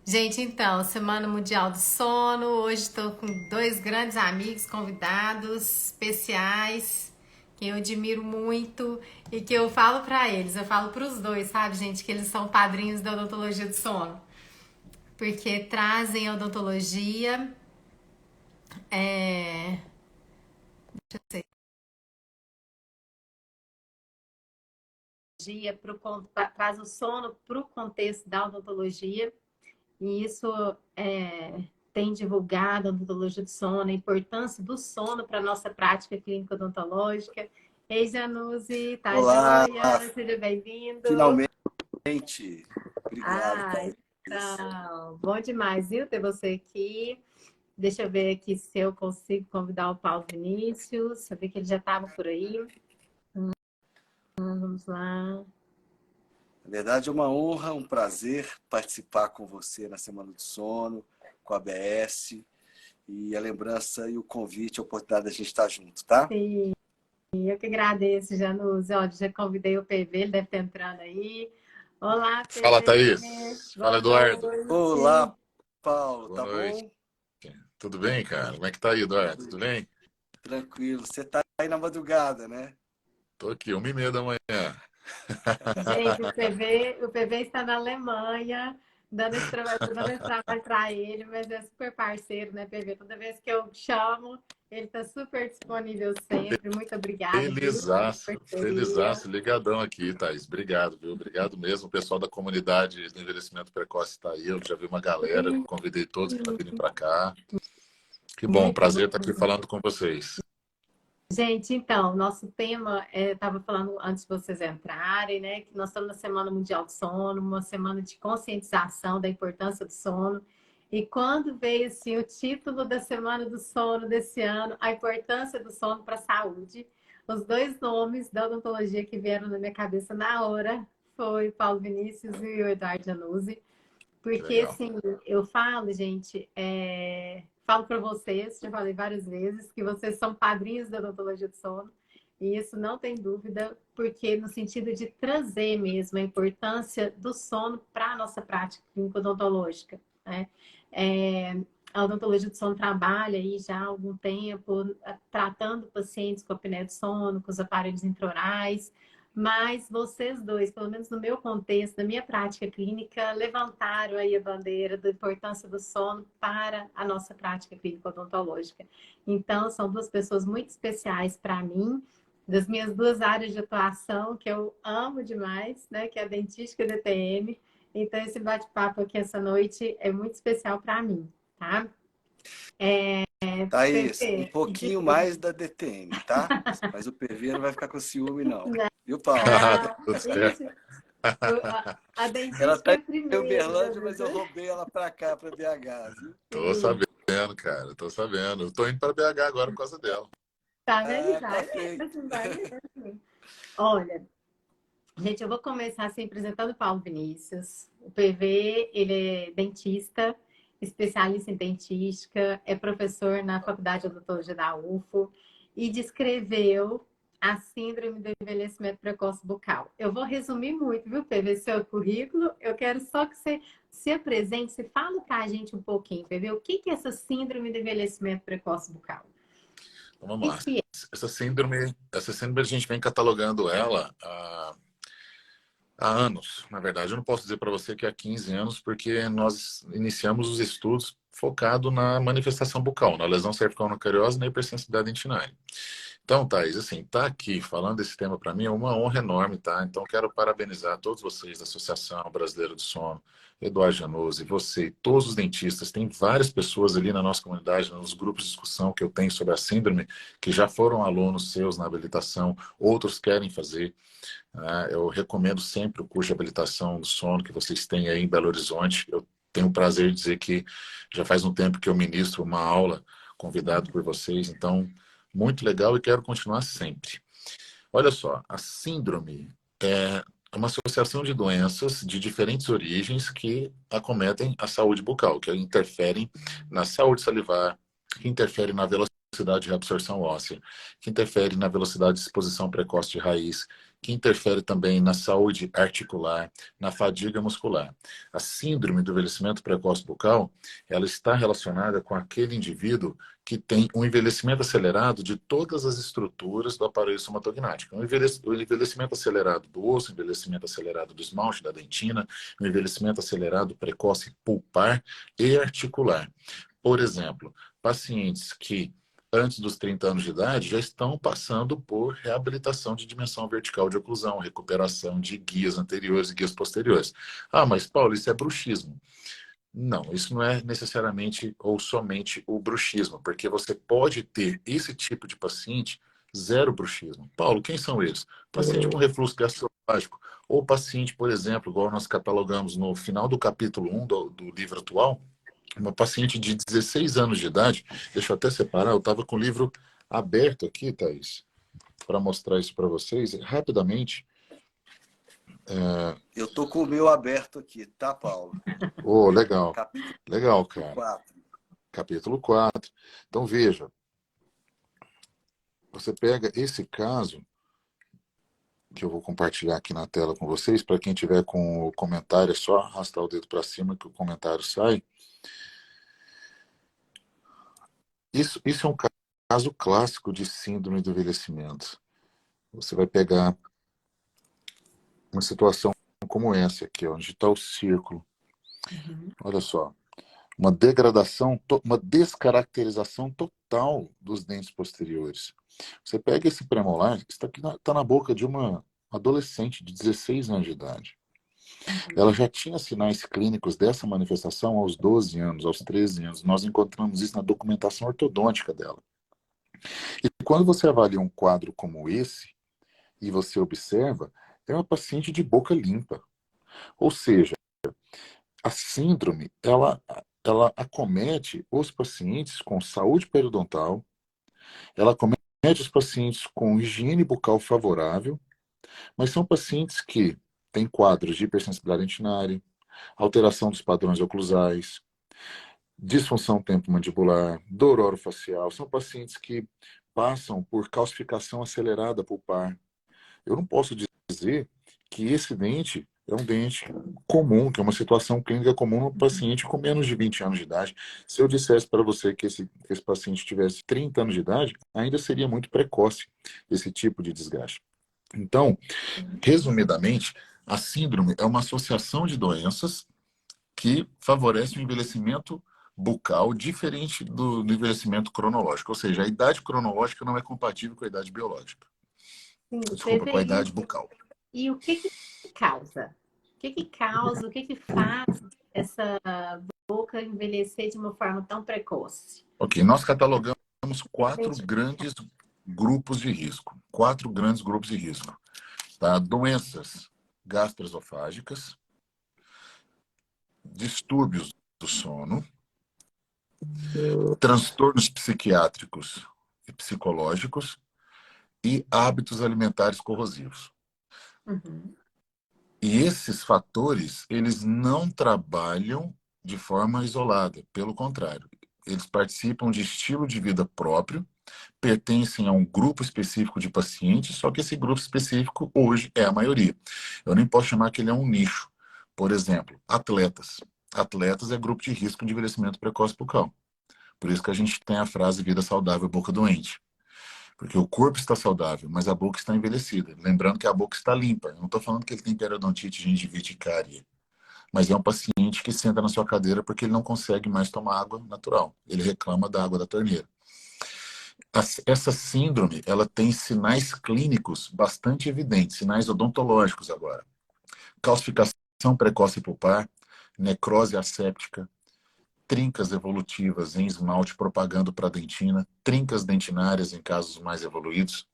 Gente, então, Semana Mundial do Sono. Hoje estou com dois grandes amigos convidados especiais, que eu admiro muito e que eu falo para eles, eu falo para os dois, sabe, gente, que eles são padrinhos da odontologia do sono, porque trazem a odontologia, é, traz o sono para o contexto da odontologia. E isso tem divulgado a odontologia do sono, a importância do sono para a nossa prática clínica odontológica. Ei, Januse, tá Olá, joia? Seja bem-vindo. finalmente. Obrigado, Ah, Thaís. então, bom demais, viu, ter você aqui. Deixa eu ver aqui se eu consigo convidar o Paulo Vinícius. Eu vi que ele já estava por aí. Vamos lá. Na verdade, é uma honra, um prazer participar com você na Semana do Sono, com a ABS, e a lembrança e o convite, a oportunidade da gente estar junto, tá? Sim, eu que agradeço, Januse. Olha, já convidei o PV, ele deve estar entrando aí. Olá, Fala, PV. Thaís. Fala, Boa Eduardo. noite. Olá, Paulo, Boa tá noite. bom? Tudo bem, cara? Como é que tá aí, Eduardo? Tudo bem? Tranquilo. Você tá aí na madrugada, né? Tô aqui, 1h30 da manhã. Gente, o PV está na Alemanha, dando esse trabalho para ele, mas é super parceiro, né, PV? Toda vez que eu chamo, ele está super disponível sempre. Muito obrigada, viu, pela Felizaço, parceria. felizaço. Ligadão aqui, Thaís. Obrigado, viu? Obrigado mesmo. O pessoal da comunidade de envelhecimento precoce está aí. Eu já vi uma galera, convidei todos para virem para cá. Que bom, Muito prazer estar aqui bom. falando com vocês. Gente, então, nosso tema, estava falando antes de vocês entrarem, né, que nós estamos na Semana Mundial do Sono, uma semana de conscientização da importância do sono. E quando veio assim, o título da Semana do Sono desse ano, a importância do sono para a saúde, os dois nomes da odontologia que vieram na minha cabeça na hora foi Paulo Vinícius e o Eduardo Januzzi. Que Porque, legal. assim, eu falo, gente, falo para vocês, já falei várias vezes, que vocês são padrinhos da odontologia do sono, e isso não tem dúvida, porque no sentido de trazer mesmo a importância do sono para a nossa prática clínica odontológica, né? É, a odontologia do sono trabalha aí já há algum tempo, tratando pacientes com apneia do sono, com os aparelhos intraorais, mas vocês dois, pelo menos no meu contexto, na minha prática clínica, levantaram aí a bandeira da importância do sono para a nossa prática clínica odontológica. Então, são duas pessoas muito especiais para mim, das minhas duas áreas de atuação, que eu amo demais, né? Que é a dentística e a DTM. Então, esse bate-papo aqui essa noite é muito especial para mim, tá? Thaís, um Pepe, pouquinho mais da DTM, tá? Mas o PV não vai ficar com ciúme, não. Viu, Paulo? não, Tudo certo. isso, a Ela dentística tá é em primeiro, Uberlândia, mas eu Janus. roubei ela pra cá, pra BH, viu? Tô sabendo, cara. Tô sabendo. Eu tô indo para BH agora por causa dela. Tá vendo? Ah, tá Vai feito. mesmo, vai mesmo. Olha, gente, eu vou começar assim apresentando o Paulo Vinícius. O PV, ele é dentista, especialista em dentística, é professor na Faculdade de Odontologia da UFO e descreveu a síndrome do envelhecimento precoce bucal. Eu vou resumir muito, viu, PV, seu currículo. Eu quero só que você se apresente, você fala para a gente um pouquinho, PV, o que é essa síndrome do envelhecimento precoce bucal? Então vamos O lá. que é? Essa síndrome a gente vem catalogando ela há anos. Na verdade, eu não posso dizer para você que há 15 anos, porque nós iniciamos os estudos focado na manifestação bucal, na lesão cervical-cariose e na hipersensibilidade dentinária. Então, Thaís, assim, tá aqui falando desse tema para mim é uma honra enorme, tá? Então, quero parabenizar todos vocês da Associação Brasileira do Sono, Eduardo Januzzi, você, todos os dentistas. Tem várias pessoas ali na nossa comunidade, nos grupos de discussão que eu tenho sobre a síndrome, que já foram alunos seus na habilitação, outros querem fazer. Né? Eu recomendo sempre o curso de habilitação do sono que vocês têm aí em Belo Horizonte. Eu tenho o prazer de dizer que já faz um tempo que eu ministro uma aula convidado por vocês, então muito legal e quero continuar sempre. Olha só, a síndrome é uma associação de doenças de diferentes origens que acometem a saúde bucal, que interferem na saúde salivar, que interferem na velocidade de reabsorção óssea, que interfere na velocidade de exposição precoce de raiz, que interfere também na saúde articular, na fadiga muscular. A síndrome do envelhecimento precoce bucal, ela está relacionada com aquele indivíduo que tem um envelhecimento acelerado de todas as estruturas do aparelho somatognático. O envelhecimento acelerado do osso, o envelhecimento acelerado do esmalte, da dentina, o envelhecimento acelerado precoce pulpar e articular. Por exemplo, pacientes que antes dos 30 anos de idade já estão passando por reabilitação de dimensão vertical de oclusão, recuperação de guias anteriores e guias posteriores. Ah, mas Paulo, isso é bruxismo. Não, isso não é necessariamente ou somente o bruxismo, porque você pode ter esse tipo de paciente zero bruxismo. Paulo, quem são eles? Paciente com refluxo gastroesofágico, ou paciente, por exemplo, igual nós catalogamos no final do capítulo 1 do livro atual, uma paciente de 16 anos de idade, deixa eu até separar, eu estava com o livro aberto aqui, Thaís, para mostrar isso para vocês, rapidamente. Eu tô com o meu aberto aqui, tá, Paulo? Oh, legal. Capítulo Legal, cara. 4. Capítulo 4. Então, veja, você pega esse caso, que eu vou compartilhar aqui na tela com vocês, para quem tiver com o comentário, é só arrastar o dedo para cima que o comentário sai. Isso é um caso clássico de síndrome do envelhecimento. Você vai pegar uma situação como essa aqui, onde está o círculo. Olha só. Uma degradação, uma descaracterização total dos dentes posteriores. Você pega esse premolar, que está na boca de uma adolescente de 16 anos de idade. Ela já tinha sinais clínicos dessa manifestação aos 12 anos, aos 13 anos. Nós encontramos isso na documentação ortodôntica dela. E quando você avalia um quadro como esse, e você observa, é uma paciente de boca limpa. Ou seja, a síndrome, ela acomete os pacientes com saúde periodontal, ela acomete os pacientes com higiene bucal favorável, mas são pacientes que têm quadros de hipersensibilidade dentinária, alteração dos padrões oclusais, disfunção temporomandibular, dor orofacial. São pacientes que passam por calcificação acelerada pulpar. Eu não posso dizer que esse dente é um dente comum, que é uma situação clínica comum no paciente com menos de 20 anos de idade. Se eu dissesse para você que esse paciente tivesse 30 anos de idade, ainda seria muito precoce esse tipo de desgaste. Então, resumidamente, a síndrome é uma associação de doenças que favorece o envelhecimento bucal diferente do envelhecimento cronológico. Ou seja, a idade cronológica não é compatível com a idade biológica. Sim, Desculpa, com a idade bucal. E o que causa? O que causa, o que faz essa boca envelhecer de uma forma tão precoce? Ok, nós catalogamos 4 grandes grupos de risco. 4 grandes grupos de risco. Tá? Doenças gastroesofágicas, distúrbios do sono, transtornos psiquiátricos e psicológicos e hábitos alimentares corrosivos. Uhum. E esses fatores, eles não trabalham de forma isolada, pelo contrário. Eles participam de estilo de vida próprio, pertencem a um grupo específico de pacientes, só que esse grupo específico hoje é a maioria. Eu nem posso chamar que ele é um nicho. Por exemplo, atletas. Atletas é grupo de risco de envelhecimento precoce bucal. Por isso que a gente tem a frase vida saudável, boca doente. Porque o corpo está saudável, mas a boca está envelhecida. Lembrando que a boca está limpa. Eu não estou falando que ele tem periodontite, gengivite e cárie. Mas é um paciente que senta na sua cadeira porque ele não consegue mais tomar água natural. Ele reclama da água da torneira. Essa síndrome, ela tem sinais clínicos bastante evidentes, sinais odontológicos agora. Calcificação precoce pulpar, necrose asséptica, trincas evolutivas em esmalte propagando para a dentina, trincas dentinárias em casos mais evoluídos,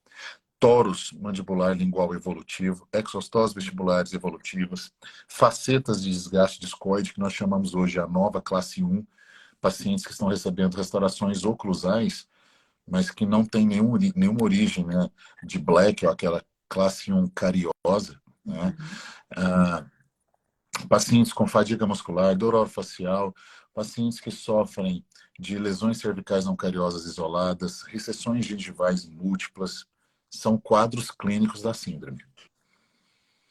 toros mandibular lingual evolutivo, exostoses vestibulares evolutivas, facetas de desgaste discoide, que nós chamamos hoje a nova classe 1, pacientes que estão recebendo restaurações oclusais, mas que não tem nenhuma origem, né, de Black, ou aquela classe 1 cariosa, né? Pacientes com fadiga muscular, dor orofacial, pacientes que sofrem de lesões cervicais não cariosas isoladas, recessões gengivais múltiplas, são quadros clínicos da síndrome.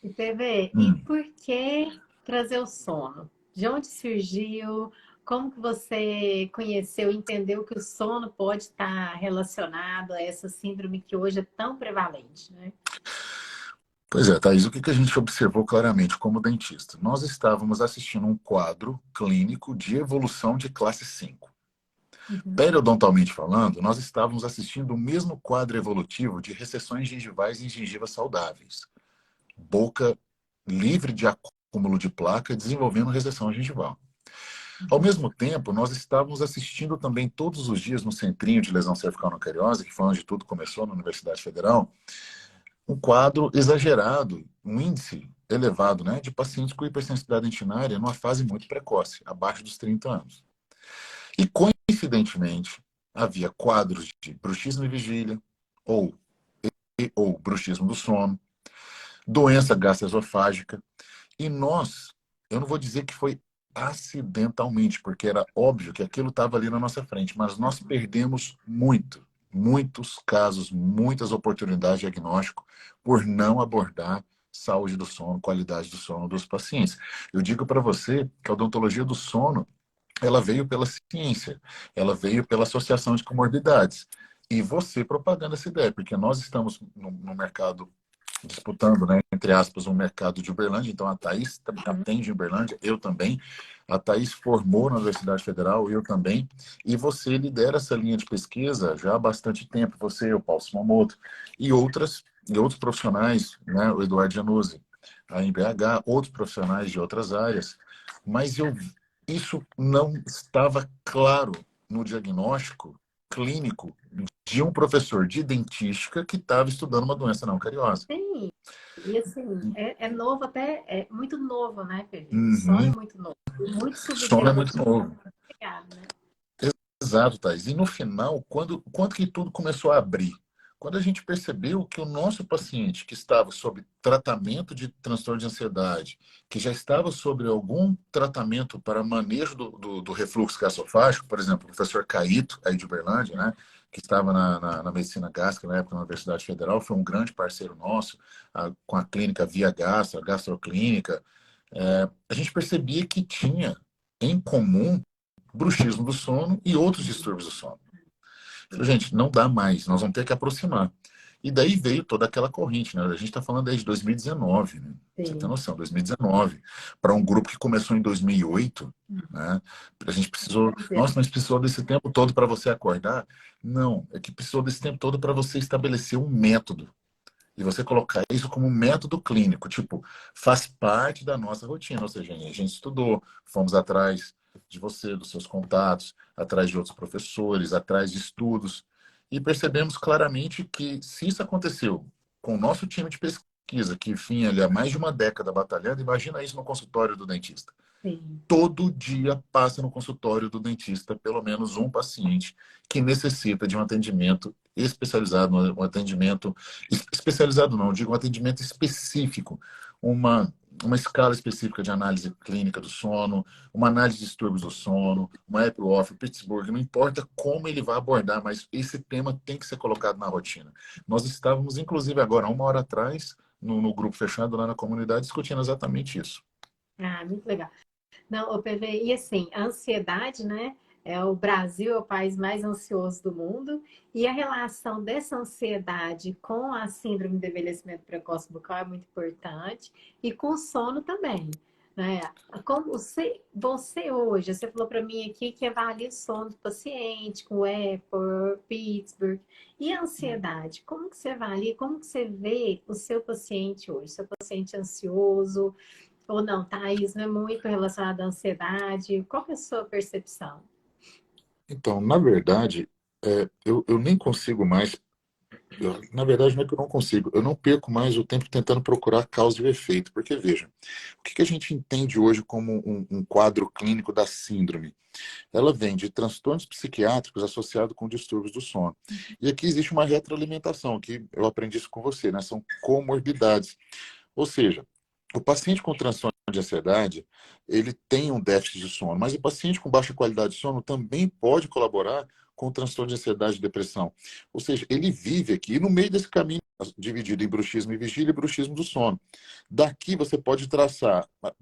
E PV, e por que trazer o sono? De onde surgiu? Como que você conheceu, entendeu que o sono pode estar relacionado a essa síndrome que hoje é tão prevalente, né? Pois é, Thaís, o que a gente observou claramente como dentista? Nós estávamos assistindo um quadro clínico de evolução de classe 5. Uhum. Periodontalmente falando, nós estávamos assistindo o mesmo quadro evolutivo de recessões gengivais em gengivas saudáveis. Boca livre de acúmulo de placa, desenvolvendo recessão gengival. Ao mesmo tempo, nós estávamos assistindo também todos os dias no centrinho de lesão cervical não cariose, que foi onde tudo começou na Universidade Federal, um quadro exagerado, um índice elevado, né, de pacientes com hipersensibilidade dentinária numa fase muito precoce, abaixo dos 30 anos. E, coincidentemente, havia quadros de bruxismo e vigília, ou bruxismo do sono, doença gastroesofágica, e nós, eu não vou dizer que foi acidentalmente, porque era óbvio que aquilo estava ali na nossa frente, mas nós perdemos muitos casos, muitas oportunidades de diagnóstico por não abordar saúde do sono, qualidade do sono dos pacientes. Eu digo para você que a odontologia do sono, ela veio pela ciência, ela veio pela associação de comorbidades. E você propagando essa ideia, porque nós estamos no mercado disputando, né, entre aspas, um mercado de Uberlândia. Então, a Thaís atende em Uberlândia, eu também. A Thaís formou na Universidade Federal, eu também. E você lidera essa linha de pesquisa já há bastante tempo. Você, o Paulo Simamoto, e outros profissionais, né, o Eduardo Januzzi, a MBH, outros profissionais de outras áreas. Mas isso não estava claro no diagnóstico clínico de um professor de dentística que estava estudando uma doença não cariosa. Sim, e assim, é novo até, é muito novo, né, PV? O sono é Uhum. muito novo, muito Sono é muito subdesenvolvido, novo. né? Exato, Thais. E no final, quando que tudo começou a abrir? Quando a gente percebeu que o nosso paciente que estava sob tratamento de transtorno de ansiedade, que já estava sobre algum tratamento para manejo do refluxo gasofágico, por exemplo, o professor Caíto, aí de Uberlândia, né, que estava na medicina gástrica na época na Universidade Federal, foi um grande parceiro nosso, com a clínica Via Gastro, a gastroclínica, a gente percebia que tinha em comum bruxismo do sono e outros distúrbios do sono. Falei, gente, não dá mais, nós vamos ter que aproximar. E daí veio toda aquela corrente, né? A gente está falando aí de 2019, né? Você tem Sim. noção, 2019, para um grupo que começou em 2008, né? A gente precisou, nossa, mas precisou desse tempo todo para você acordar? Não, é que precisou desse tempo todo para você estabelecer um método. E você colocar isso como um método clínico, tipo, faz parte da nossa rotina, ou seja, a gente estudou, fomos atrás de você, dos seus contatos, atrás de outros professores, atrás de estudos, e percebemos claramente que se isso aconteceu com o nosso time de pesquisa, que vinha ali há mais de uma década batalhando, imagina isso no consultório do dentista. Sim. Todo dia passa no consultório do dentista pelo menos um paciente que necessita de um atendimento especializado, um atendimento especializado não, digo um atendimento específico, uma escala específica de análise clínica do sono, uma análise de distúrbios do sono, uma Epworth, Pittsburgh, não importa como ele vai abordar, mas esse tema tem que ser colocado na rotina. Nós estávamos, inclusive, agora, 1 hora atrás, no grupo fechado lá na comunidade, discutindo exatamente isso. Ah, muito legal. Não, o PV, e assim, a ansiedade, né? O Brasil é o país mais ansioso do mundo, e a relação dessa ansiedade com a síndrome de envelhecimento precoce bucal é muito importante, e com o sono também, né? Como você hoje, você falou para mim aqui que avalia o sono do paciente com Epworth, Pittsburgh, e a ansiedade, como que você avalia, como que você vê o seu paciente hoje, seu paciente ansioso, ou não, tá? Isso não é muito relacionado à ansiedade. Qual que é a sua percepção? Então, na verdade, eu nem consigo mais. Na verdade, não é que eu não consigo. Eu não perco mais o tempo tentando procurar causa e o efeito. Porque, veja, o que a gente entende hoje como um quadro clínico da síndrome? Ela vem de transtornos psiquiátricos associados com distúrbios do sono. E aqui existe uma retroalimentação, que eu aprendi isso com você, né? São comorbidades. Ou seja, o paciente com transtorno de ansiedade, ele tem um déficit de sono, mas o paciente com baixa qualidade de sono também pode colaborar com o transtorno de ansiedade e depressão. Ou seja, ele vive aqui no meio desse caminho dividido em bruxismo e vigília e bruxismo do sono. Daqui você pode traçar a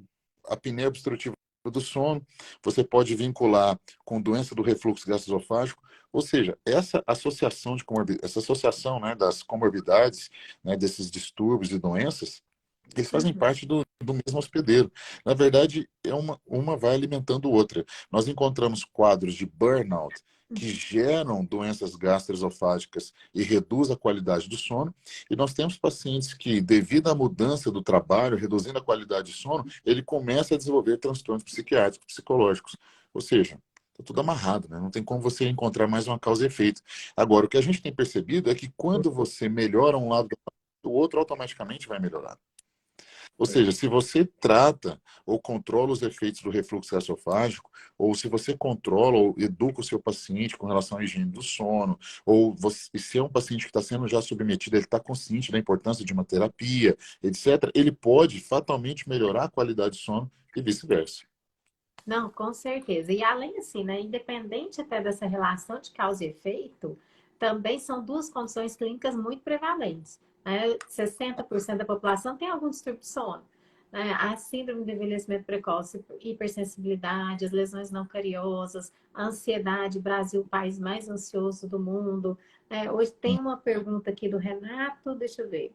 apneia obstrutiva do sono, você pode vincular com doença do refluxo gastroesofágico, ou seja, essa associação essa associação, né, das comorbidades, né, desses distúrbios e doenças, eles fazem Uhum. parte do mesmo hospedeiro. Na verdade, uma vai alimentando outra. Nós encontramos quadros de burnout que geram doenças gastroesofágicas e reduz a qualidade do sono. E nós temos pacientes que, devido à mudança do trabalho, reduzindo a qualidade de sono, ele começa a desenvolver transtornos psiquiátricos, psicológicos. Ou seja, está tudo amarrado, né? Não tem como você encontrar mais uma causa e efeito. Agora, o que a gente tem percebido é que quando você melhora um lado, o outro automaticamente vai melhorar. Ou seja, se você trata ou controla os efeitos do refluxo gastroesofágico, ou se você controla ou educa o seu paciente com relação à higiene do sono, ou se é um paciente que está sendo já submetido, ele está consciente da importância de uma terapia, etc., ele pode fatalmente melhorar a qualidade de sono e vice-versa. Não, com certeza. E além assim, né, independente até dessa relação de causa e efeito, também são duas condições clínicas muito prevalentes, né? 60% da população tem algum distúrbio de sono, né? A síndrome do envelhecimento precoce, hipersensibilidade, as lesões não cariosas, a ansiedade, Brasil, o país mais ansioso do mundo. Hoje tem uma pergunta aqui do Renato, deixa eu ver.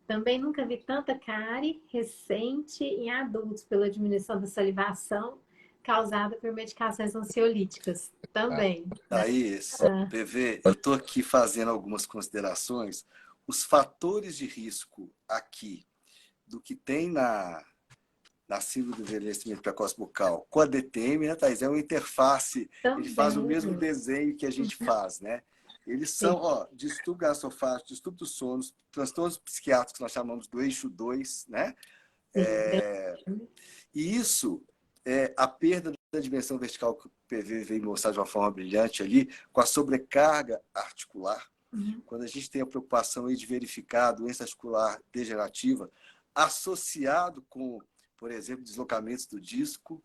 Também nunca vi tanta cárie recente em adultos pela diminuição da salivação causada por medicações ansiolíticas. Também, né? Thaís, PV, eu estou aqui fazendo algumas considerações. Os fatores de risco aqui do que tem na síndrome do envelhecimento precoce bucal com a DTM, né, Thaís? É uma interface, ele faz o mesmo Também, desenho que a gente faz, né? Eles são, sim, ó, distúrbio gastroesofágico, distúrbio do sono, transtornos psiquiátricos que nós chamamos do eixo 2, né? sim. E isso, a perda da dimensão vertical que o PV veio mostrar de uma forma brilhante ali, com a sobrecarga articular, Uhum. quando a gente tem a preocupação aí de verificar a doença articular degenerativa, associado com, por exemplo, deslocamentos do disco,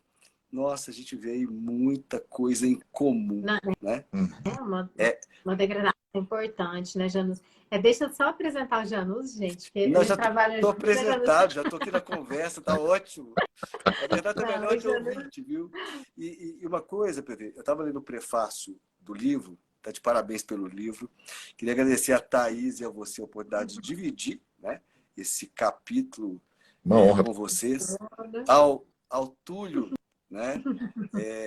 nossa, a gente vê aí muita coisa em comum, Não, né? é uma, É, uma degradação importante, né, Janus? Deixa eu só apresentar o Janus, gente, que não, ele já trabalha estou junto, né, Janus? apresentado, já estou aqui na conversa, tá ótimo. Na verdade, é Não, melhor o de Janus, ouvinte, viu? E uma coisa, PV, eu estava lendo o prefácio do livro, tá de parabéns pelo livro. Queria agradecer a Thaís e a você a oportunidade de dividir, né, esse capítulo Uma honra. com vocês. Ao Túlio, né,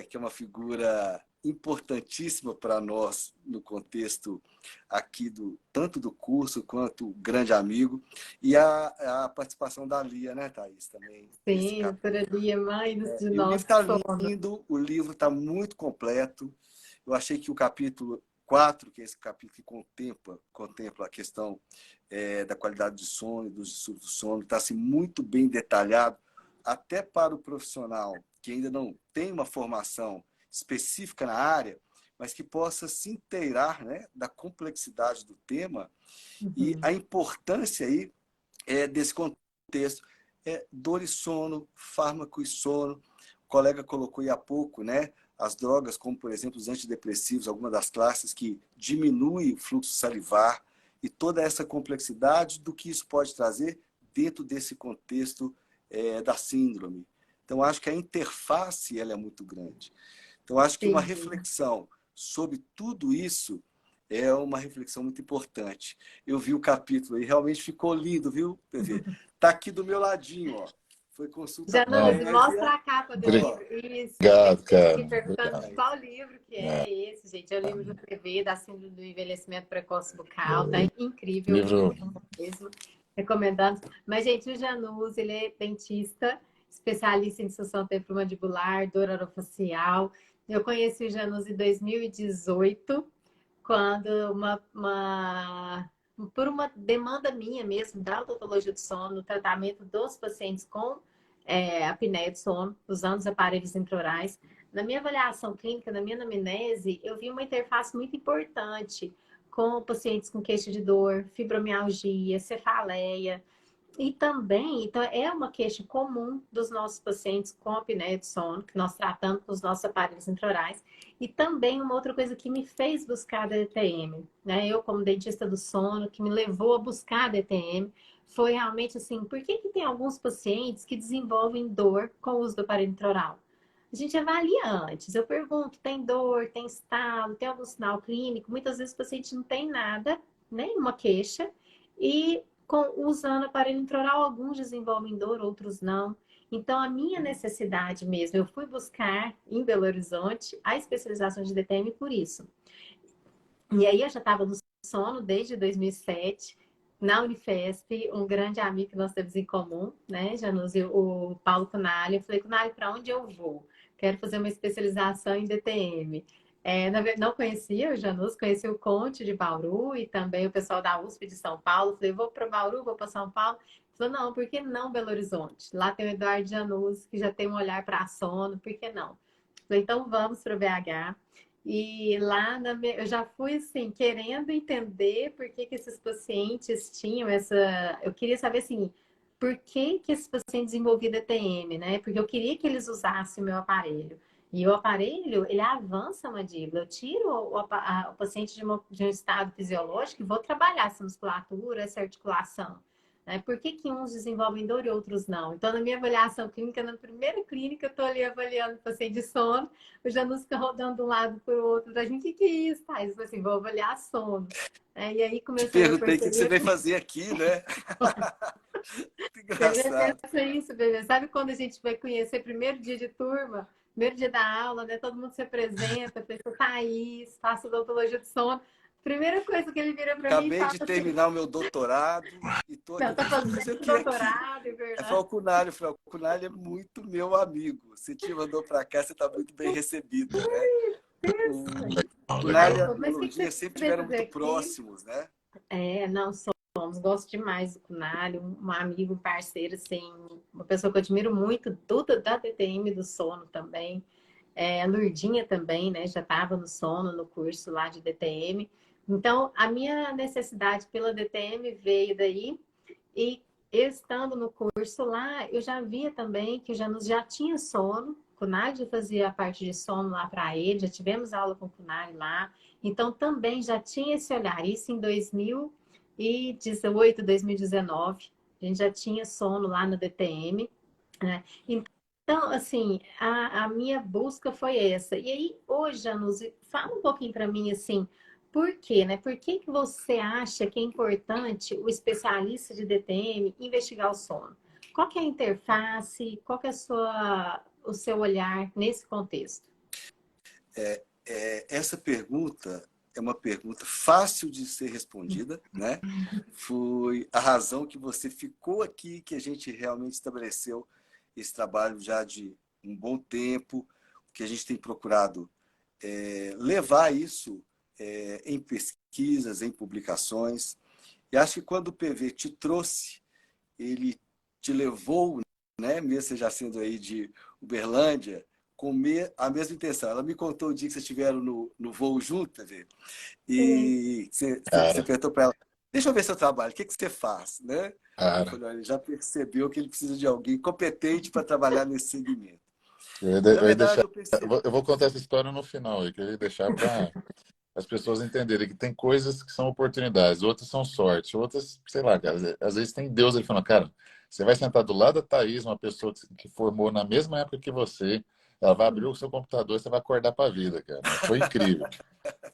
que é uma figura importantíssima para nós no contexto aqui tanto do curso quanto grande amigo, e a participação da Lia, né, Thaís, também nesse sim, capítulo. doutora Lia, mãe de E o livro nosso está sono. lindo, o livro está muito completo. Eu achei que o capítulo 4, que é esse capítulo que contempla a questão da qualidade de sono e dos distúrbios do sono, está assim, muito bem detalhado, até para o profissional que ainda não tem uma formação específica na área, mas que possa se inteirar, né, da complexidade do tema e Uhum. a importância aí desse contexto. Dor e sono, fármaco e sono. O colega colocou aí há pouco, né? As drogas, como por exemplo os antidepressivos, algumas das classes que diminuem o fluxo salivar e toda essa complexidade do que isso pode trazer dentro desse contexto da síndrome. Então, acho que a interface ela é muito grande. Então, acho que uma Sim. reflexão sobre tudo isso é uma reflexão muito importante. Eu vi o capítulo e realmente ficou lindo, viu, PV? Tá aqui do meu ladinho, ó. Foi consulta Januse, mostra prévia. a capa do Ó, livro. Isso, tem Obrigado, gente cara. aqui perguntando de Obrigado. qual livro que é esse, gente. É o livro do PV, da Síndrome do Envelhecimento Precoce Bucal. Tá incrível, Livro. muito bom mesmo. Recomendando. Mas, gente, o Januse, ele é dentista, especialista em disfunção temporomandibular, dor orofacial. Eu conheci o Januse em 2018, quando por uma demanda minha mesmo, da odontologia do sono, no tratamento dos pacientes com apneia de sono, usando os aparelhos intraorais. Na minha avaliação clínica, na minha anamnese, eu vi uma interface muito importante com pacientes com queixa de dor, fibromialgia, cefaleia. E também, então, é uma queixa comum dos nossos pacientes com apneia de sono, que nós tratamos com os nossos aparelhos intraorais. E também uma outra coisa que me fez buscar a DTM, né? Eu, como dentista do sono, que me levou a buscar a DTM, foi realmente assim, por que que tem alguns pacientes que desenvolvem dor com o uso do aparelho intraoral? A gente avalia antes. Eu pergunto, tem dor, tem estalo, tem algum sinal clínico? Muitas vezes o paciente não tem nada, nenhuma queixa, e usando aparelho intraoral, alguns desenvolvem dor, outros não. Então, a minha necessidade mesmo, eu fui buscar em Belo Horizonte a especialização de DTM por isso. E aí eu já estava no sono desde 2007, na Unifesp, um grande amigo que nós temos em comum, né, Januse, o Paulo Cunali. Eu falei, Cunali, para onde eu vou? Quero fazer uma especialização em DTM. Não conhecia o Janus, conheci o Conte de Bauru e também o pessoal da USP de São Paulo. Falei, vou para Bauru, vou para São Paulo. Falei, não, por que não Belo Horizonte? Lá tem o Eduardo Janus, que já tem um olhar para sono, por que não? Falei, então vamos para o BH. E lá eu já fui assim, querendo entender por que que esses pacientes tinham essa. Eu queria saber assim, por que que esses pacientes desenvolviam DTM, né? Porque eu queria que eles usassem o meu aparelho. E o aparelho, ele avança a mandíbula. Eu tiro o paciente de um estado fisiológico e vou trabalhar essa musculatura, essa articulação. Né? Por que que uns desenvolvem dor e outros não? Então, na minha avaliação clínica, na primeira clínica, eu estou ali avaliando o paciente de sono, o Janus fica rodando de um lado para o outro. Da gente, o que é isso, Thais? Eu falei assim, vou avaliar sono. E aí Te comecei a perguntei o que você perceber. veio fazer aqui, né? Que Bebê, engraçado. pensa isso, bebê. Sabe quando a gente vai conhecer primeiro dia de turma, primeiro dia da aula, né? Todo mundo se apresenta, pensa, Thaís, faço odontologia de sono. Primeira coisa que ele vira para mim e Acabei fala de assim, terminar o meu doutorado e estou aqui. não, Eu tá falei, fazendo fazer o que aqui? doutorado, é Aí verdade. foi o Cunhalho. Eu falei, o Cunhalho é muito meu amigo. Você te mandou para cá, você está muito bem recebido, né? O Legal, Cunhalho e a legal. Mas o que biologia você sempre veio tiveram fazer muito aqui? próximos, né? Não somos. Gosto demais do Cunali, um amigo, um parceiro, assim, uma pessoa que eu admiro muito, tudo da TTM do sono também. A Lurdinha também, né? Já estava no sono, no curso lá de DTM. Então, a minha necessidade pela DTM veio daí. E eu estando no curso lá, eu já via também que o Janus já tinha sono. O Cunali fazia a parte de sono lá para ele, já tivemos aula com o Cunali lá. Então, também já tinha esse olhar. Isso em 2018, 2019. A gente já tinha sono lá no DTM, né? Então, assim, a minha busca foi essa. E aí, hoje, Januse, fala um pouquinho para mim, assim, por quê, né? Por que que você acha que é importante o especialista de DTM investigar o sono? Qual que é a interface? Qual que é o seu olhar nesse contexto? Essa pergunta é uma pergunta fácil de ser respondida, né? Foi a razão que você ficou aqui, que a gente realmente estabeleceu esse trabalho já de um bom tempo, que a gente tem procurado levar isso em pesquisas, em publicações. E acho que quando o PV te trouxe, ele te levou, né, mesmo você já sendo aí de Uberlândia, com a mesma intenção. Ela me contou o dia que vocês estiveram no voo junto, PV, Sim. e você Cara, perguntou para ela, deixa eu ver seu trabalho, o que você faz? Né? Eu cara, falei, olha, ele já percebeu que ele precisa de alguém competente para trabalhar nesse segmento. Na eu ia verdade, deixar. eu percebi. Eu vou contar essa história no final. Eu queria deixar para as pessoas entenderem que tem coisas que são oportunidades, outras são sorte, outras, sei lá, cara, às vezes tem Deus ele falando, cara, você vai sentar do lado da Thaís, uma pessoa que formou na mesma época que você, ela vai abrir o seu computador e você vai acordar para a vida, cara. Foi incrível.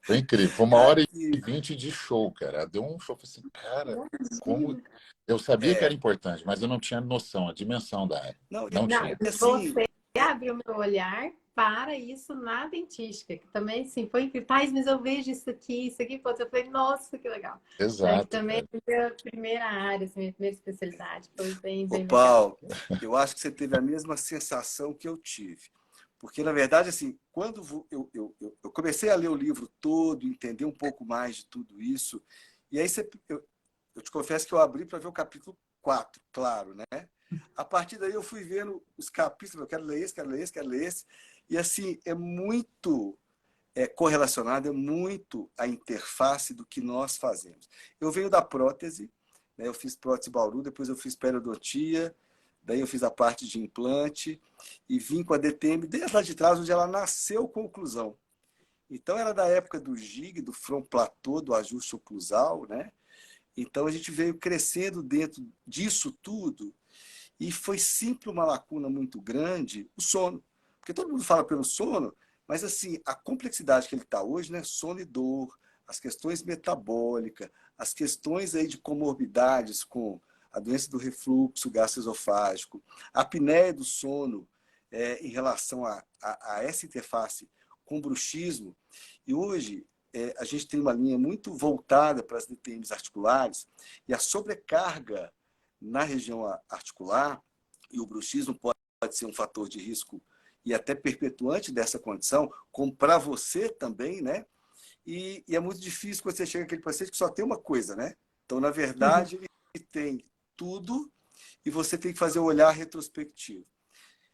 Foi incrível. Foi uma Cara, hora e que 20 de show, cara. Ela deu um show, eu falei assim, cara, como. Eu sabia que era importante, mas eu não tinha noção, a dimensão da área. não, Não Não, tinha. e assim, você abriu meu olhar para isso na dentística, que também, assim, foi incrível. Thais, mas eu vejo isso aqui, pô. Eu falei, nossa, que legal. Né? Que Exato, também cara. é a minha primeira área, assim, minha primeira especialidade. Foi bem, ô bem legal. Paulo, eu acho que você teve a mesma sensação que eu tive. Porque, na verdade, assim, quando eu comecei a ler o livro todo, entender um pouco mais de tudo isso, e aí eu te confesso que eu abri para ver o capítulo 4, claro, né? A partir daí eu fui vendo os capítulos, eu quero ler esse, quero ler esse, quero ler esse, e assim, é muito correlacionado, é muito a interface do que nós fazemos. Eu venho da prótese, né? Eu fiz prótese Bauru, depois eu fiz periodontia, daí eu fiz a parte de implante e vim com a DTM desde lá de trás, onde ela nasceu com oclusão. Então era da época do GIG, do front platô, do ajuste oclusal, né? Então a gente veio crescendo dentro disso tudo e foi sempre uma lacuna muito grande o sono. Porque todo mundo fala pelo sono, mas assim, a complexidade que ele está hoje, né? Sono e dor, as questões metabólicas, as questões aí de comorbidades com a doença do refluxo gastroesofágico, a apneia do sono em relação a essa interface com bruxismo. E hoje a gente tem uma linha muito voltada para as DTMs articulares e a sobrecarga na região articular e o bruxismo pode ser um fator de risco e até perpetuante dessa condição, como para você também, né? E é muito difícil quando você chega aquele paciente que só tem uma coisa, né? Então, na verdade, ele tem tudo e você tem que fazer o olhar retrospectivo.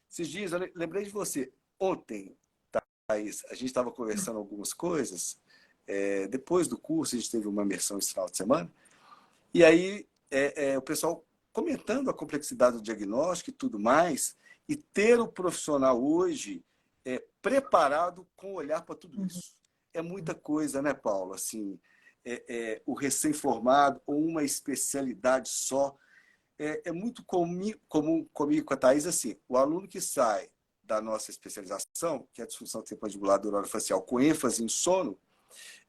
Esses dias, eu lembrei de você. Ontem, Thaís, a gente estava conversando algumas coisas. Depois do curso, a gente teve uma imersão esse final de semana. E aí, o pessoal comentando a complexidade do diagnóstico e tudo mais, e ter o profissional hoje preparado com olhar para tudo isso. É muita coisa, né, Paulo? Assim, o recém-formado ou uma especialidade só. É muito comum comigo com a Thaís, assim, o aluno que sai da nossa especialização, que é a disfunção temporomandibular do orofacial, com ênfase em sono,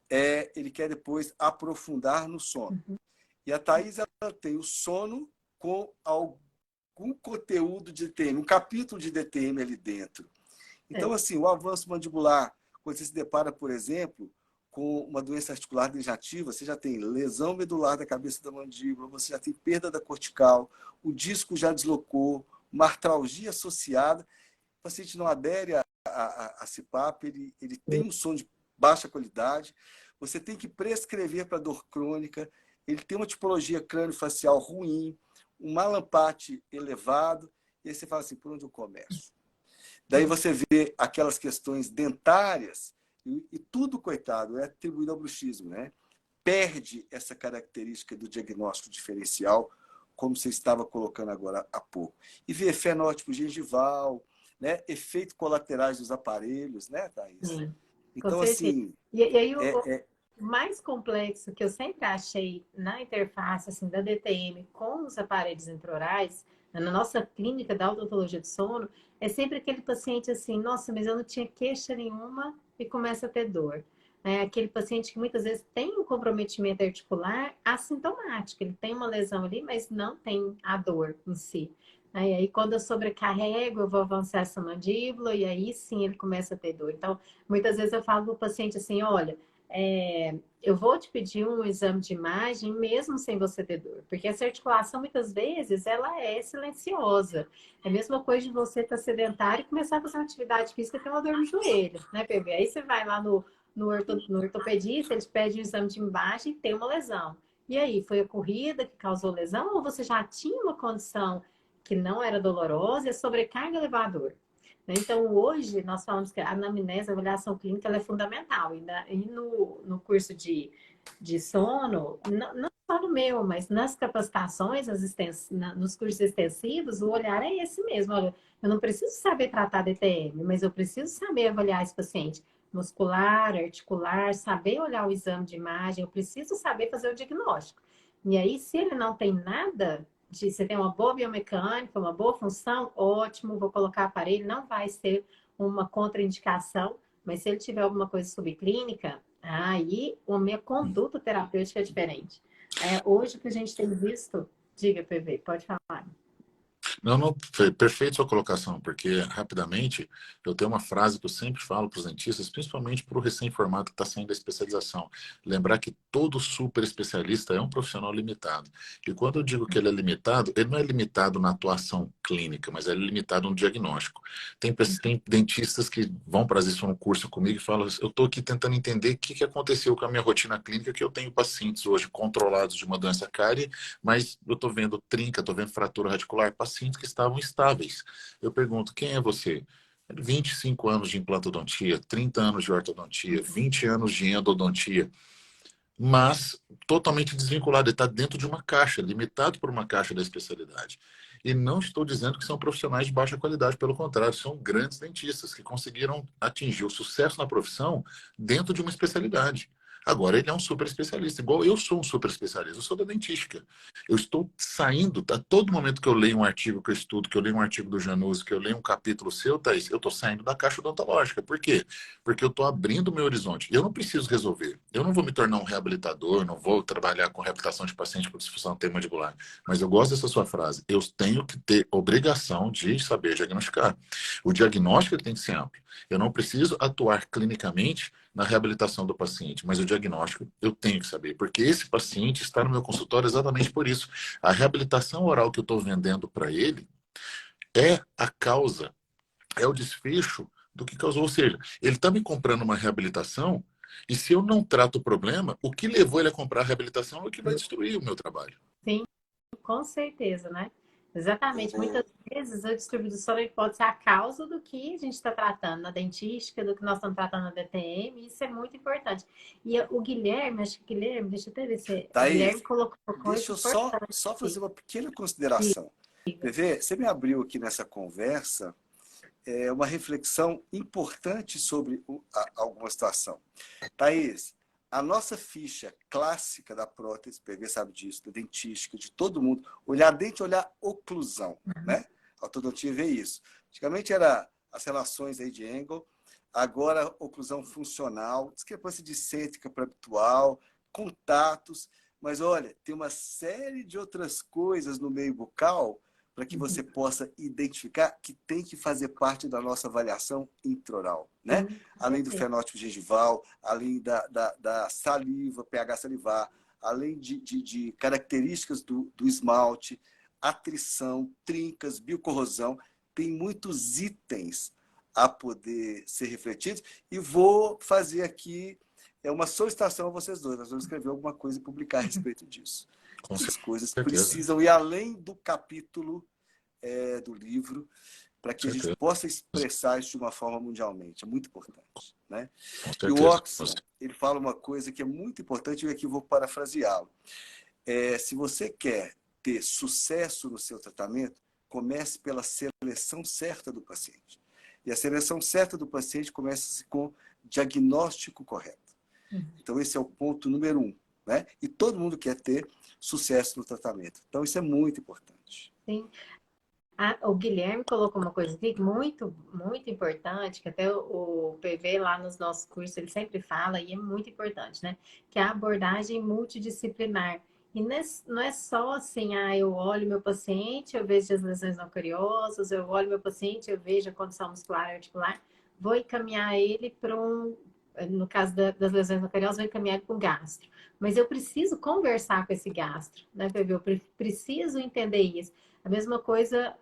ele quer depois aprofundar no sono. E a Thaís, ela tem o sono com algum conteúdo de DTM, um capítulo de DTM ali dentro. Então, assim, o avanço mandibular, quando você se depara, por exemplo, com uma doença articular degenerativa, você já tem lesão medular da cabeça da mandíbula, você já tem perda da cortical, o disco já deslocou, uma artralgia associada, o paciente não adere a CPAP, ele tem um sono de baixa qualidade, você tem que prescrever para dor crônica, ele tem uma tipologia crânio-facial ruim, um malampate elevado, e aí você fala assim, por onde eu começo? Daí você vê aquelas questões dentárias, e tudo, coitado, é atribuído ao bruxismo, né? Perde essa característica do diagnóstico diferencial, como você estava colocando agora há pouco. E vê fenótipo gengival, né? Efeitos colaterais dos aparelhos, né, Thaís? Sim, então, com certeza. assim... E aí o mais complexo que eu sempre achei na interface assim, da DTM com os aparelhos intraorais, na nossa clínica da odontologia do sono, é sempre aquele paciente assim, nossa, mas eu não tinha queixa nenhuma e começa a ter dor. Aquele paciente que muitas vezes tem um comprometimento articular assintomático, ele tem uma lesão ali, mas não tem a dor em si. E aí, quando eu sobrecarrego, eu vou avançar essa mandíbula e aí sim ele começa a ter dor. Então, muitas vezes eu falo para o paciente assim, olha, eu vou te pedir um exame de imagem mesmo sem você ter dor, porque essa articulação muitas vezes ela é silenciosa. É a mesma coisa de você estar sedentário e começar a fazer uma atividade física e ter uma dor no joelho, né, PB? Aí você vai lá no ortopedista, ele te pede um exame de imagem e tem uma lesão. E aí, foi a corrida que causou lesão ou você já tinha uma condição que não era dolorosa e a sobrecarga elevador? Então, hoje, nós falamos que a anamnese, a avaliação clínica, ela é fundamental. E no curso de sono, não só no meu, mas nas capacitações, nos cursos extensivos, o olhar é esse mesmo. Olha, eu não preciso saber tratar DTM, mas eu preciso saber avaliar esse paciente muscular, articular, saber olhar o exame de imagem, eu preciso saber fazer o diagnóstico. E aí, se ele não tem nada... Você tem uma boa biomecânica, uma boa função, ótimo, vou colocar aparelho, não vai ser uma contraindicação, mas se ele tiver alguma coisa subclínica, aí a minha conduta terapêutica é diferente. Hoje, o que a gente tem visto... Diga, PV, pode falar. Não, perfeito sua colocação, porque, rapidamente, eu tenho uma frase que eu sempre falo para os dentistas, principalmente para o recém-formado que está saindo da especialização. Lembrar que todo super especialista é um profissional limitado. E quando eu digo que ele é limitado, ele não é limitado na atuação clínica, mas ele é limitado no diagnóstico. Tem dentistas que vão para isso no curso comigo e falam, eu estou aqui tentando entender o que aconteceu com a minha rotina clínica, que eu tenho pacientes hoje controlados de uma doença cárie, mas eu estou vendo trinca, estou vendo fratura radicular, pacientes que estavam estáveis. Eu pergunto, quem é você? 25 anos de implantodontia, 30 anos de ortodontia, 20 anos de endodontia. mas totalmente desvinculado. Ele está dentro de uma caixa, limitado por uma caixa da especialidade. E não estou dizendo que são profissionais de baixa qualidade, pelo contrário, são grandes dentistas que conseguiram atingir o sucesso na profissão dentro de uma especialidade. Agora, ele é um super especialista, igual eu sou um super especialista, eu sou da dentística. Eu estou saindo, a todo momento que eu leio um artigo que eu estudo, que eu leio um artigo do Janus, que eu leio um capítulo seu, Thaís, eu estou saindo da caixa odontológica. Por quê? Porque eu estou abrindo o meu horizonte. Eu não preciso resolver. Eu não vou me tornar um reabilitador, não vou trabalhar com reabilitação de paciente com disfunção mandibular. Mas eu gosto dessa sua frase. Eu tenho que ter obrigação de saber diagnosticar. O diagnóstico tem que ser amplo. Eu não preciso atuar clinicamente na reabilitação do paciente, mas o diagnóstico eu tenho que saber, porque esse paciente está no meu consultório exatamente por isso. A reabilitação oral que eu estou vendendo para ele é a causa, é o desfecho do que causou. Ou seja, ele está me comprando uma reabilitação e se eu não trato o problema, o que levou ele a comprar a reabilitação é o que vai destruir o meu trabalho. Sim, com certeza, né? Exatamente. Muitas vezes o distúrbio do sono ele pode ser a causa do que a gente está tratando na dentística, do que nós estamos tratando na DTM, isso é muito importante. E o Guilherme, acho que Guilherme, deixa eu até ver se o Guilherme colocou coisa deixa eu só fazer uma pequena consideração. PV, você me abriu aqui nessa conversa uma reflexão importante sobre alguma situação. Thaís, a nossa ficha clássica da prótese, PV sabe disso, da dentística, de todo mundo, olhar dente, olhar oclusão, né? A ortodontia vê isso. Antigamente era as relações aí de Engel, agora oclusão funcional, discrepância dissêntrica para habitual, contatos, mas olha, tem uma série de outras coisas no meio bucal para que você possa identificar que tem que fazer parte da nossa avaliação intraoral, né? Além do fenótipo gengival, além da saliva, pH salivar, além de características do esmalte, atrição, trincas, biocorrosão, tem muitos itens a poder ser refletidos e vou fazer aqui uma solicitação a vocês dois. Nós vamos escrever alguma coisa e publicar a respeito disso. Essas coisas precisam ir além do capítulo do livro para que a gente possa expressar isso de uma forma mundialmente. É muito importante, né? E o Oxon, ele fala uma coisa que é muito importante e aqui eu vou parafraseá-lo. Se você quer ter sucesso no seu tratamento, comece pela seleção certa do paciente. E a seleção certa do paciente começa com diagnóstico correto. Então, esse é o ponto número 1, né? E todo mundo quer ter sucesso no tratamento. Então, isso é muito importante. Sim. O Guilherme colocou uma coisa aqui muito, muito importante, que até o PV lá nos nossos cursos ele sempre fala, e é muito importante, né? Que é a abordagem multidisciplinar. E não é só assim, eu olho meu paciente, eu vejo as lesões não cariosas, eu olho meu paciente, eu vejo a condição muscular e articular, vou encaminhar ele para no caso das lesões não cariosas, vou encaminhar ele para um gastro. Mas eu preciso conversar com esse gastro, né, PV? Eu preciso entender isso. A mesma coisa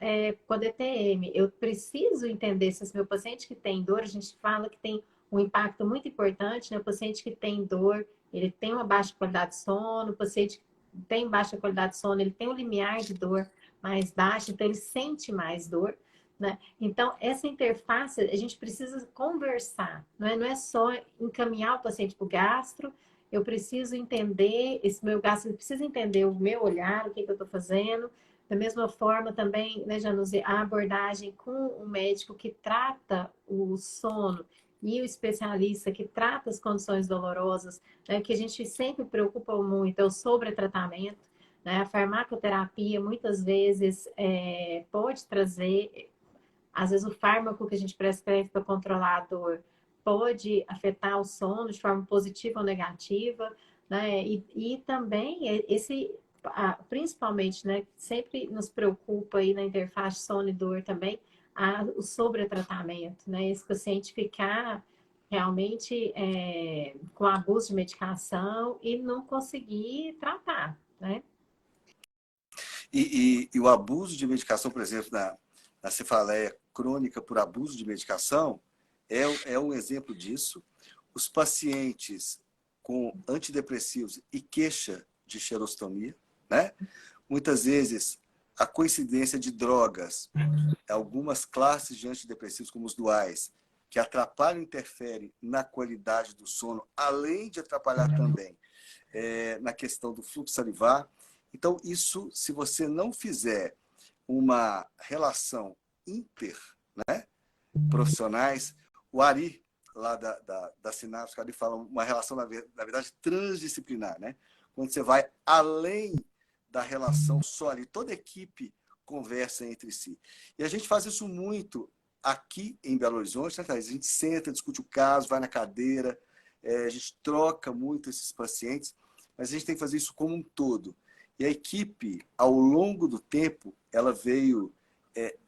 com a DTM. Eu preciso entender se esse meu paciente que tem dor, a gente fala que tem um impacto muito importante, né? O paciente que tem dor, ele tem uma baixa qualidade de sono, o paciente que tem baixa qualidade de sono, ele tem um limiar de dor mais baixo, então ele sente mais dor, né? Então, essa interface, a gente precisa conversar, né? Não é só encaminhar o paciente para o gastro, eu preciso entender, esse meu gastro precisa entender o meu olhar, o que eu estou fazendo. Da mesma forma também, né, Januse, a abordagem com o médico que trata o sono e o especialista que trata as condições dolorosas, né, que a gente sempre preocupa muito, é o sobretratamento, né? A farmacoterapia muitas vezes pode trazer, às vezes o fármaco que a gente prescreve para controlar a dor pode afetar o sono de forma positiva ou negativa, né? E também principalmente, né, sempre nos preocupa aí na interface sono e dor também, o sobretratamento, né? Esse paciente ficar realmente com abuso de medicação e não conseguir tratar, né? E o abuso de medicação, por exemplo, na cefaleia crônica por abuso de medicação, é um exemplo disso. Os pacientes com antidepressivos e queixa de xerostomia, né? Muitas vezes, a coincidência de drogas, algumas classes de antidepressivos, como os duais, que atrapalham e interferem na qualidade do sono, além de atrapalhar também na questão do fluxo salivar. Então, isso, se você não fizer uma relação né, profissionais, o Ari, lá da Sinapse, o Ari fala uma relação, na verdade, transdisciplinar, né? Quando você vai além da relação só ali, toda a equipe conversa entre si. E a gente faz isso muito aqui em Belo Horizonte, né, Thaís? A gente senta, discute o caso, vai na cadeira, a gente troca muito esses pacientes, mas a gente tem que fazer isso como um todo. E a equipe, ao longo do tempo, ela veio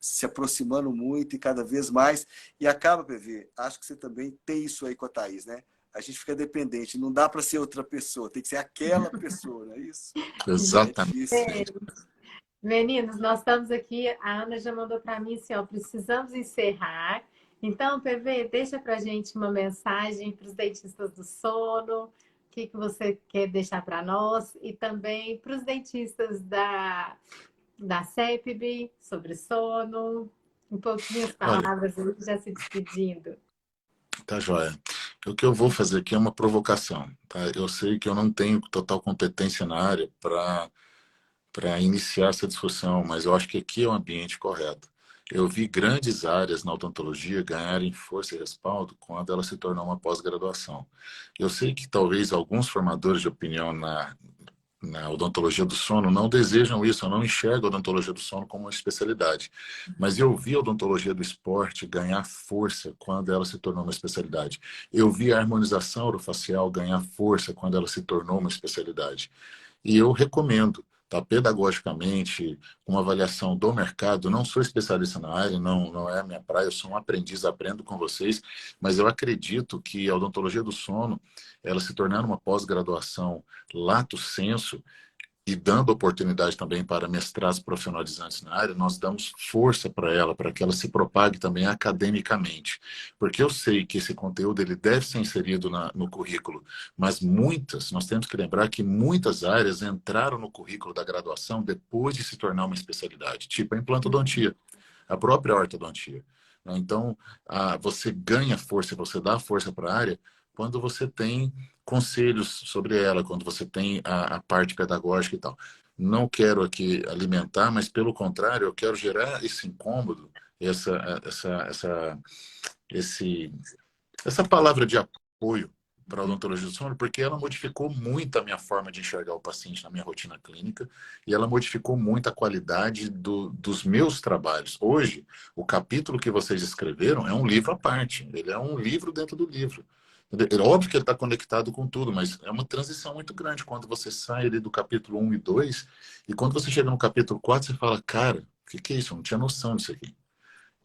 se aproximando muito e cada vez mais. E acaba, PV, acho que você também tem isso aí com a Thaís, né? A gente fica dependente, não dá para ser outra pessoa, tem que ser aquela pessoa, não é isso? Exatamente. É difícil. Meninos, nós estamos aqui, a Ana já mandou para mim assim, ó, precisamos encerrar. Então, PV, deixa para a gente uma mensagem para os dentistas do sono, o que você quer deixar para nós e também para os dentistas da CEPB sobre sono, um pouquinho as palavras, olha, já se despedindo. Tá joia. O que eu vou fazer aqui é uma provocação, tá? Eu sei que eu não tenho total competência na área para iniciar essa discussão, mas eu acho que aqui é o ambiente correto. Eu vi grandes áreas na odontologia ganharem força e respaldo quando ela se tornou uma pós-graduação. Eu sei que talvez alguns formadores de opinião na odontologia do sono não desejam isso, eu não enxergo a odontologia do sono como uma especialidade. Mas eu vi a odontologia do esporte ganhar força quando ela se tornou uma especialidade. Eu vi a harmonização orofacial ganhar força quando ela se tornou uma especialidade. E eu recomendo, tá, pedagogicamente, uma avaliação do mercado. Não sou especialista na área, não é a minha praia, eu sou um aprendiz, aprendo com vocês, mas eu acredito que a odontologia do sono, ela se tornando uma pós-graduação lato sensu, e dando oportunidade também para mestrados profissionalizantes na área, nós damos força para ela, para que ela se propague também academicamente. Porque eu sei que esse conteúdo ele deve ser inserido no currículo, mas nós temos que lembrar que muitas áreas entraram no currículo da graduação depois de se tornar uma especialidade, tipo a implantodontia, a própria ortodontia. Então, você ganha força, você dá força para a área quando você tem conselhos sobre ela, quando você tem a parte pedagógica e tal. Não quero aqui alimentar, mas pelo contrário, eu quero gerar esse incômodo, essa palavra de apoio para a odontologia do sono, porque ela modificou muito a minha forma de enxergar o paciente na minha rotina clínica e ela modificou muito a qualidade dos meus trabalhos. Hoje, o capítulo que vocês escreveram é um livro à parte, ele é um livro dentro do livro. É óbvio que ele está conectado com tudo, mas é uma transição muito grande quando você sai ali do capítulo 1 e 2 e quando você chega no capítulo 4, você fala, cara, o que é isso? Eu não tinha noção disso aqui.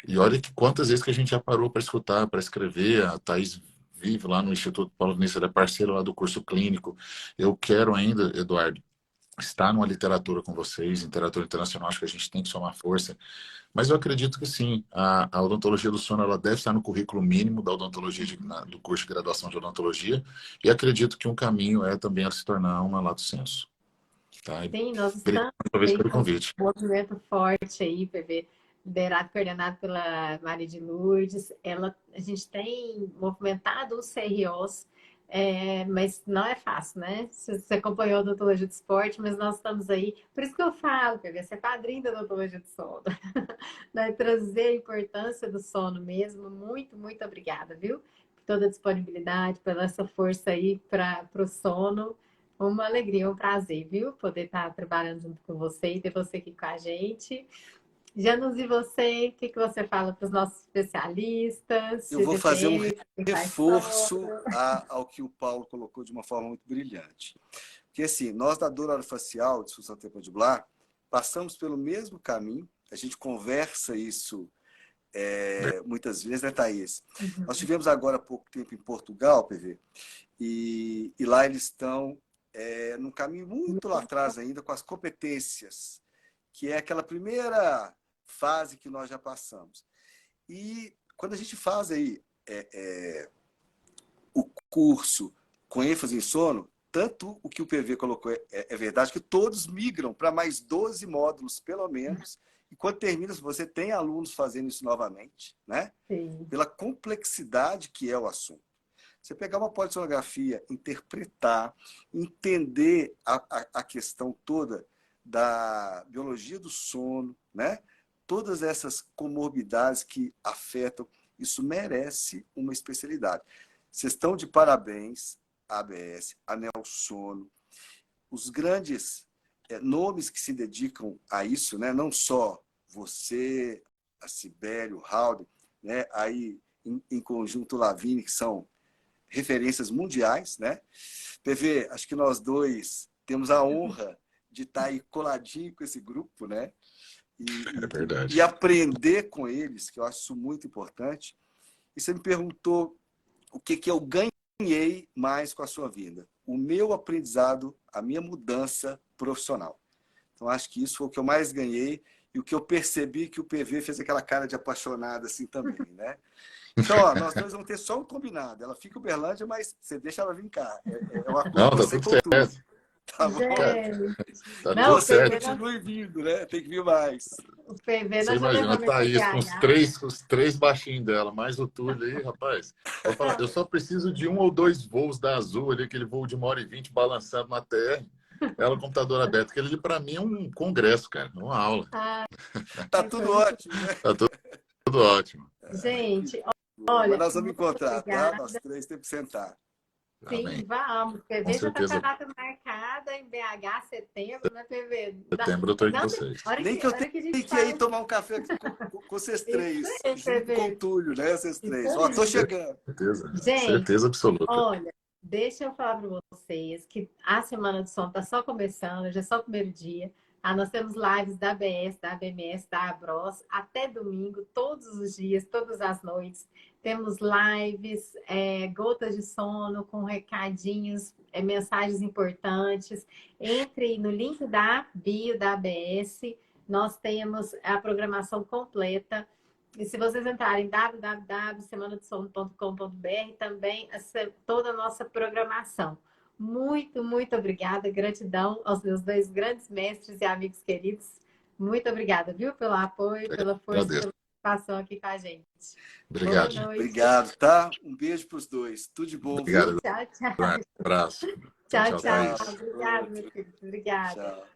E olha que quantas vezes que a gente já parou para escutar, para escrever. A Thaís vive lá no Instituto Paulo Nice, ela é parceira lá do curso clínico. Eu quero ainda, Eduardo, estar numa literatura com vocês, literatura internacional, acho que a gente tem que somar força. Mas eu acredito que sim, a odontologia do sono ela deve estar no currículo mínimo da odontologia, do curso de graduação de odontologia, e acredito que um caminho é também ela se tornar uma lato sensu. Tá? Sim, nós Obrigado estamos aí pelo com um convite. movimento forte aí, PV, liderado, coordenado pela Maria de Lourdes. A gente tem movimentado os CROs, mas não é fácil, né? Você acompanhou a odontologia do esporte, mas nós estamos aí. Por isso que eu falo, PV, você é padrinho da odontologia do sono. Né? Trazer a importância do sono mesmo. Muito, muito obrigada, viu? Por toda a disponibilidade, pela essa força aí para o sono. Uma alegria, um prazer, viu? Poder estar trabalhando junto com você e ter você aqui com a gente. Janus, e você? O que você fala para os nossos especialistas? Eu vou fazer um GDPR, reforço ao que o Paulo colocou de uma forma muito brilhante. Porque, assim, nós da dor orofacial, disfunção temporomandibular, passamos pelo mesmo caminho, a gente conversa isso muitas vezes, né, Thaís? Uhum. Nós tivemos agora há pouco tempo em Portugal, PV, e lá eles estão num caminho muito lá atrás ainda com as competências, que é aquela primeira fase que nós já passamos. E quando a gente faz aí o curso com ênfase em sono, tanto o que o PV colocou é verdade, que todos migram para mais 12 módulos, pelo menos, e quando termina, você tem alunos fazendo isso novamente, né? Sim. Pela complexidade que é o assunto. Você pegar uma polissonografia, interpretar, entender a questão toda da biologia do sono, né? Todas essas comorbidades que afetam, isso merece uma especialidade. Vocês estão de parabéns, a ABS, a Nelsono, os grandes nomes que se dedicam a isso, né? Não só você, a Cibele, o Raul, né? Aí em conjunto Lavigne, que são referências mundiais, né? PV, acho que nós dois temos a honra de estar aí coladinho com esse grupo, né? É verdade. E aprender com eles, que eu acho isso muito importante. E você me perguntou o que eu ganhei mais com a sua vida. O meu aprendizado, a minha mudança profissional. Então, acho que isso foi o que eu mais ganhei e o que eu percebi que o PV fez aquela cara de apaixonada assim também, né? Então, ó, nós dois vamos ter só um combinado. Ela fica em Uberlândia, mas você deixa ela vir cá. É uma coisa Não, tá você tudo com tudo. certo. Tá bom? Gente, Tá não, tudo Você certo. continue vindo, né? Tem que vir mais. o PV Você nós já imagina, levamos tá esse isso, PH. com os três baixinhos dela, mais o Túlio aí, rapaz. Vou falar, eu só preciso de 1 ou 2 voos da Azul ali, aquele voo de 1h20 balançando na TR. Ela, o computador aberto, que ele para mim é um congresso, cara, uma aula. Tá Foi tudo muito... ótimo, né? Tá tudo ótimo. Gente, Mas olha, nós vamos muito encontrar, tá? obrigada. Nós três temos que sentar. Sim, Amém. vamos. Com PV já está com a certeza. data marcada em BH, setembro, né, PV? Setembro eu tô aí com Não, vocês. Nem que eu hora que a tenha gente que ir fala. tomar um café com vocês três, Isso aí, junto com o PV. Túlio, né? Vocês Isso três. Ó, tô aí. chegando. Certeza. Gente, Certeza absoluta. olha, deixa eu falar para vocês que a Semana do Sono está só começando, já é só o primeiro dia. Nós temos lives da ABS, da ABMS, da Abros, até domingo, todos os dias, todas as noites. Temos lives, gotas de sono com recadinhos, mensagens importantes. Entre no link da bio da ABS, nós temos a programação completa. E se vocês entrarem em www.semanadesono.com.br, também toda a nossa programação. Muito, muito obrigada. Gratidão aos meus 2 grandes mestres e amigos queridos. Muito obrigada, viu? Pelo apoio, pela força, Agradeço. pela participação aqui com a gente. Obrigado. Boa noite. Obrigado, tá? Um beijo para os dois. Tudo de bom, Obrigado. viu? Tchau, tchau. Um abraço. Tchau, Tchau, tchau. Thaís. Obrigada, meu querido. Obrigada. Tchau.